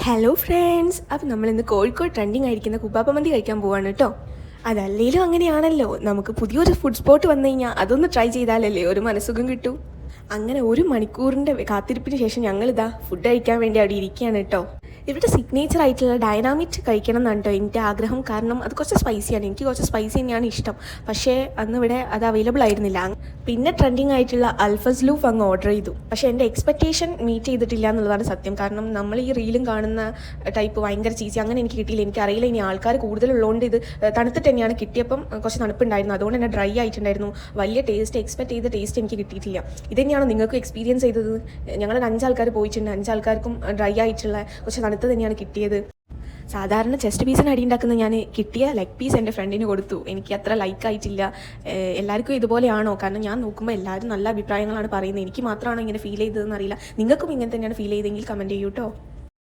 Hello friends, അപ്പം നമ്മളിന്ന് Kozhikode trending ആയിരിക്കുന്ന കുബാബ മന്തി കഴിക്കാൻ പോവാണ് കേട്ടോ. അതല്ലേലും അങ്ങനെയാണല്ലോ, നമുക്ക് പുതിയൊരു ഫുഡ് സ്പോട്ട് വന്നു കഴിഞ്ഞാൽ അതൊന്ന് ട്രൈ ചെയ്താലല്ലേ ഒരു മനസ്സുഖം കിട്ടൂ. അങ്ങനെ ഒരു മണിക്കൂറിൻ്റെ കാത്തിരിപ്പിന് ശേഷം ഞങ്ങളിതാ ഫുഡ് കഴിക്കാൻ വേണ്ടി അവിടെ ഇരിക്കുകയാണ് കേട്ടോ. ഇവരുടെ സിഗ്നേച്ചർ ആയിട്ടുള്ള ഡൈനാമിറ്റ് കഴിക്കണം എന്നാണ് കേട്ടോ എൻ്റെ ആഗ്രഹം. കാരണം അത് കുറച്ച് സ്പൈസിയാണ്, എനിക്ക് കുറച്ച് സ്പൈസി തന്നെയാണ് ഇഷ്ടം. പക്ഷേ അന്ന് ഇവിടെ അത് അവൈലബിൾ ആയിരുന്നില്ല. പിന്നെ ട്രെൻഡിങ് ആയിട്ടുള്ള അൽഫസ്ലൂഫ് അങ്ങ് ഓർഡർ ചെയ്തു. പക്ഷേ എൻ്റെ എക്സ്പെക്റ്റേഷൻ മീറ്റ് ചെയ്തിട്ടില്ല എന്നുള്ളതാണ് സത്യം. കാരണം നമ്മൾ ഈ റീലും കാണുന്ന ടൈപ്പ് ഭയങ്കര ചീസി അങ്ങനെ എനിക്ക് കിട്ടിയില്ല. എനിക്കറിയില്ല, ഇനി ആൾക്കാർ കൂടുതലുള്ളതുകൊണ്ട് ഇത് തണുത്തിട്ട് തന്നെയാണ് കിട്ടിയപ്പം കുറച്ച് തണുപ്പുണ്ടായിരുന്നു, അതുകൊണ്ട് തന്നെ ഡ്രൈ ആയിട്ടുണ്ടായിരുന്നു. വലിയ ടേസ്റ്റ് എക്സ്പെക്ട് ചെയ്ത ടേസ്റ്റ് എനിക്ക് കിട്ടിയിട്ടില്ല. ഇത് തന്നെയാണോ നിങ്ങൾക്ക് എക്സ്പീരിയൻസ് ചെയ്തത്? ഞങ്ങൾ 5 ആൾക്കാർ പോയിട്ടുണ്ട്, 5 ആൾക്കാർക്കും ഡ്രൈ ആയിട്ടുള്ള കുറച്ച് തണുത്ത് തന്നെയാണ് കിട്ടിയത്. സാധാരണ ചെസ്റ്റ് പീസിന് അടി ഉണ്ടാക്കുന്ന ഞാൻ കിട്ടിയ ലെഗ് പീസ് എൻ്റെ ഫ്രണ്ടിന് കൊടുത്തു. എനിക്ക് അത്ര ലൈക്കായിട്ടില്ല. എല്ലാവർക്കും ഇതുപോലെയാണോ? കാരണം ഞാൻ നോക്കുമ്പോൾ എല്ലാവരും നല്ല അഭിപ്രായങ്ങളാണ് പറയുന്നത്. എനിക്ക് മാത്രമാണോ ഇങ്ങനെ ഫീൽ ചെയ്തതെന്ന് അറിയില്ല. നിങ്ങൾക്കും ഇങ്ങനെ തന്നെയാണ് ഫീൽ ചെയ്തെങ്കിൽ കമൻറ്റ് ചെയ്യൂ കേട്ടോ.